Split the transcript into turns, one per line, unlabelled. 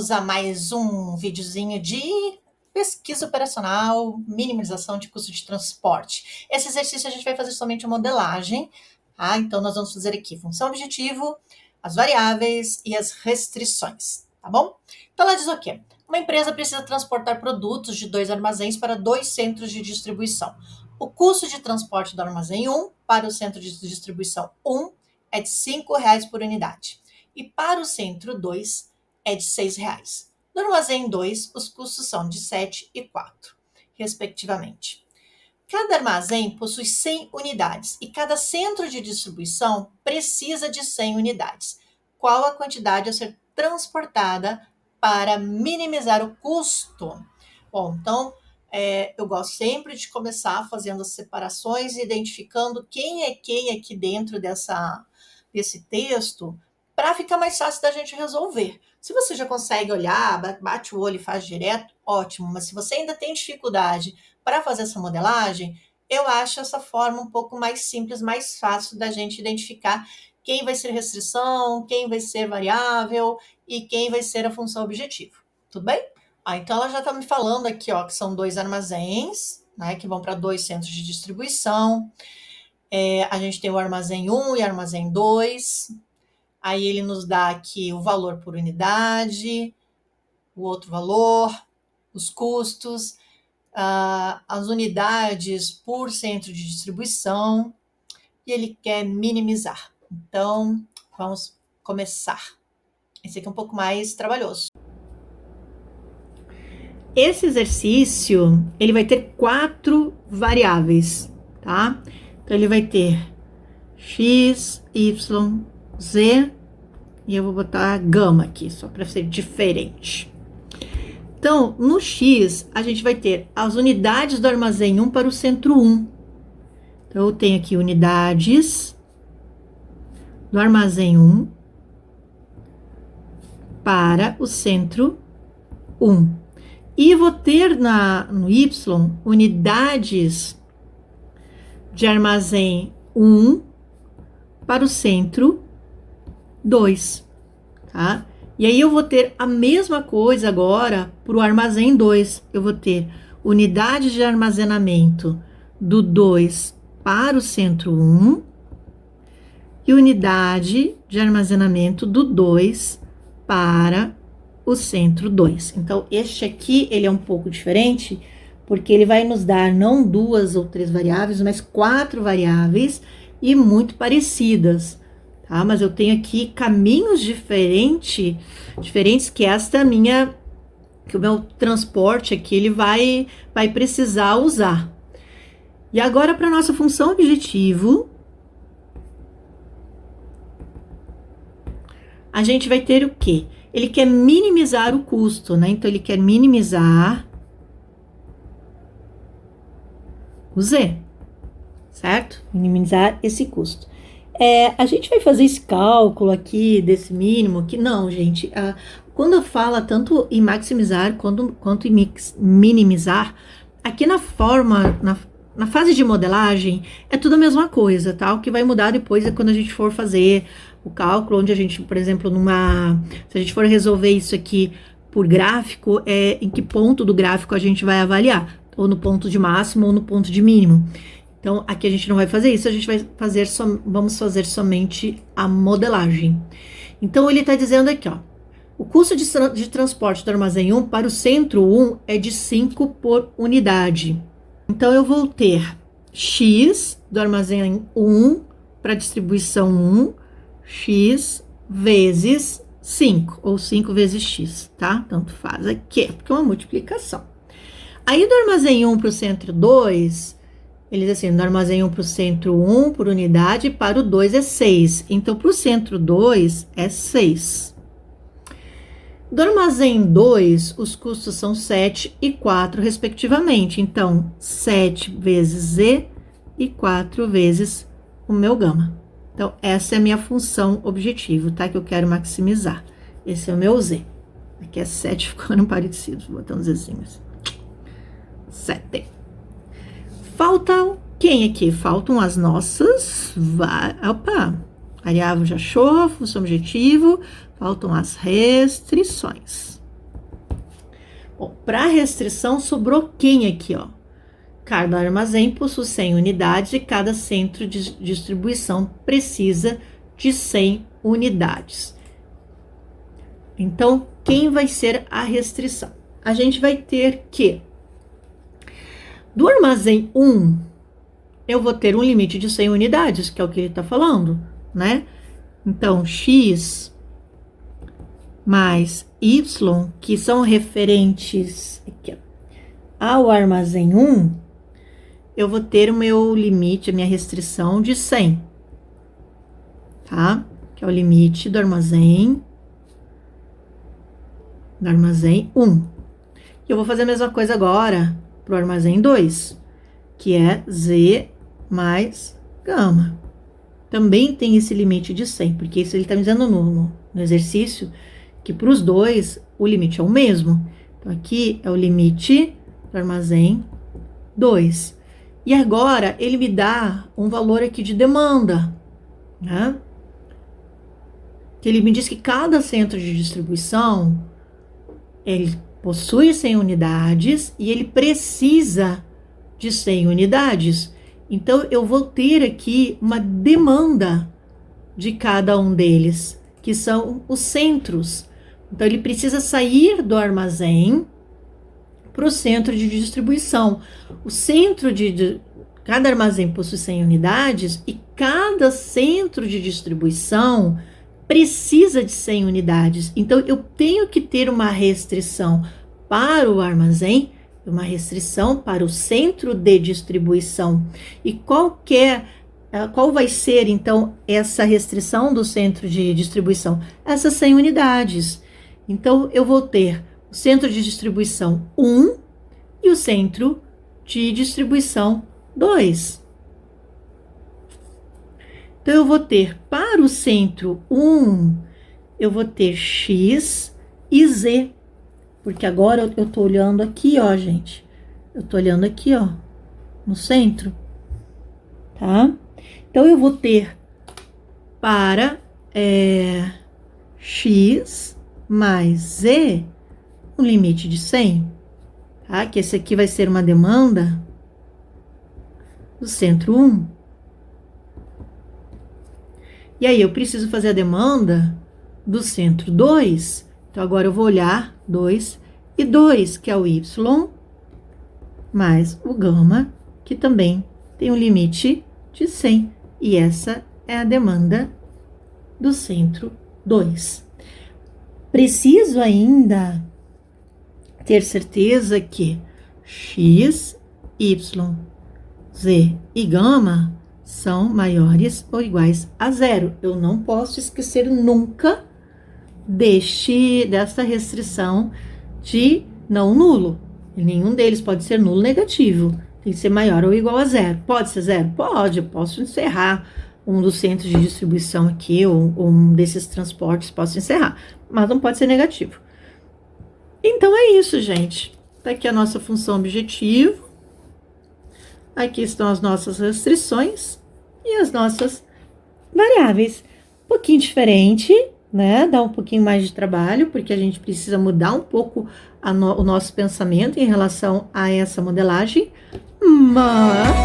Bem-vindos a mais um videozinho de pesquisa operacional, minimização de custo de transporte. Esse exercício a gente vai fazer somente a modelagem, tá? Então, nós vamos fazer aqui função objetivo, as variáveis e as restrições, tá bom? Então, ela diz o quê? Uma empresa precisa transportar produtos de 2 armazéns para 2 centros de distribuição. O custo de transporte do armazém 1 para o centro de distribuição 1 é de R$ 5,00 por unidade. E para o centro 2 é de R$ 6,00. No armazém 2, os custos são de 7 e 4, respectivamente. Cada armazém possui 100 unidades e cada centro de distribuição precisa de 100 unidades. Qual a quantidade a ser transportada para minimizar o custo? Bom, então, eu gosto sempre de começar fazendo as separações e identificando quem é quem aqui dentro desse texto, para ficar mais fácil da gente resolver. Se você já consegue olhar, bate o olho e faz direto, ótimo. Mas se você ainda tem dificuldade para fazer essa modelagem, eu acho essa forma um pouco mais simples, mais fácil da gente identificar quem vai ser restrição, quem vai ser variável e quem vai ser a função objetivo. Tudo bem? Então ela já está me falando aqui, ó, que são 2 armazéns, né, que vão para 2 centros de distribuição. A gente tem o armazém 1 e o armazém 2. Aí ele nos dá aqui o valor por unidade, o outro valor, os custos, as unidades por centro de distribuição, e ele quer minimizar. Então, vamos começar. Esse aqui é um pouco mais trabalhoso. Esse exercício, ele vai ter 4 variáveis, tá? Então, ele vai ter x, y, z, e eu vou botar gama aqui, só para ser diferente. Então, no x, a gente vai ter as unidades do armazém 1 para o centro 1. Então, eu tenho aqui unidades do armazém 1 para o centro 1. E vou ter no y unidades de armazém 1 para o centro 2, tá? E aí eu vou ter a mesma coisa agora para o armazém 2. Eu vou ter unidade de armazenamento do 2 para o centro 1 e unidade de armazenamento do 2 para o centro 2. Então, este aqui, ele é um pouco diferente, porque ele vai nos dar não 2 ou 3 variáveis, mas 4 variáveis e muito parecidas. Tá? Mas eu tenho aqui caminhos diferentes que que o meu transporte aqui ele vai precisar usar. E agora para nossa função objetivo, a gente vai ter o quê? Ele quer minimizar o custo, né? Então ele quer minimizar o Z, certo? Minimizar esse custo. A gente vai fazer esse cálculo aqui desse mínimo, que não, gente, quando fala tanto em maximizar quanto em minimizar, aqui na fase de modelagem, é tudo a mesma coisa, tá? O que vai mudar depois é quando a gente for fazer o cálculo, onde a gente, por exemplo, se a gente for resolver isso aqui por gráfico, em que ponto do gráfico a gente vai avaliar, ou no ponto de máximo ou no ponto de mínimo. Então, aqui a gente não vai fazer isso, a gente vamos fazer somente a modelagem. Então, ele está dizendo aqui, ó, o custo de transporte do armazém 1 para o centro 1 é de 5 por unidade. Então, eu vou ter x do armazém 1 para distribuição 1, x vezes 5, ou 5 vezes x, tá? Tanto faz aqui, porque é uma multiplicação. Aí, do armazém 1 para o centro 2... ele diz assim, no armazém 1 para o centro 1 por unidade, para o 2 é 6. Então, para o centro 2 é 6. Do armazém 2, os custos são 7 e 4, respectivamente. Então, 7 vezes Z e 4 vezes o meu gama. Então, essa é a minha função objetivo, tá? Que eu quero maximizar. Esse é o meu Z. Aqui é 7, ficaram parecidos. Vou botar uns Zzinhos. 7. Faltam quem aqui? Faltam as nossas... variável já achou, função objetivo. Faltam as restrições.
Para restrição, sobrou quem aqui, ó? Cada armazém possui 100 unidades e cada centro de distribuição precisa de 100 unidades. Então, quem vai ser a restrição? A gente vai ter que, do armazém 1, eu vou ter um limite de 100 unidades, que é o que ele está falando, né? Então, X mais Y, que são referentes aqui, ao armazém 1, eu vou ter o meu limite, a minha restrição de 100, tá? Que é o limite do armazém 1. E eu vou fazer a mesma coisa agora para o armazém 2, que é Z mais gama. Também tem esse limite de 100, porque isso ele está me dizendo no exercício, que para os dois o limite é o mesmo. Então, aqui é o limite do armazém 2. E agora ele me dá um valor aqui de demanda, né? Que ele me diz que cada centro de distribuição, ele possui 100 unidades e ele precisa de 100 unidades. Então, eu vou ter aqui uma demanda de cada um deles, que são os centros. Então, ele precisa sair do armazém para o centro de distribuição. O centro cada armazém possui 100 unidades e cada centro de distribuição precisa de 100 unidades. Então, eu tenho que ter uma restrição para o armazém, uma restrição para o centro de distribuição. E qual vai ser, então, essa restrição do centro de distribuição? Essas 100 unidades. Então, eu vou ter o centro de distribuição 1 e o centro de distribuição 2. Então, eu vou ter para o centro 1, eu vou ter X e Z. Porque agora eu tô olhando aqui, ó, gente. Eu tô olhando aqui, ó, no centro, tá? Então, eu vou ter para X mais Z um limite de 100, tá? Que esse aqui vai ser uma demanda do centro 1. E aí, eu preciso fazer a demanda do centro 2. Então, agora eu vou olhar 2 e 2, que é o Y, mais o gama, que também tem um limite de 100. E essa é a demanda do centro 2. Preciso ainda ter certeza que X, Y, Z e gama são maiores ou iguais a 0. Eu não posso esquecer nunca dessa restrição de não nulo. E nenhum deles pode ser nulo negativo. Tem que ser maior ou igual a 0. Pode ser 0? Pode. Eu posso encerrar um dos centros de distribuição aqui, ou um desses transportes, posso encerrar. Mas não pode ser negativo. Então, é isso, gente. Tá aqui a nossa função objetivo. Aqui estão as nossas restrições e as nossas variáveis. Um pouquinho diferente, né? Dá um pouquinho mais de trabalho, porque a gente precisa mudar um pouco o nosso pensamento em relação a essa modelagem, mas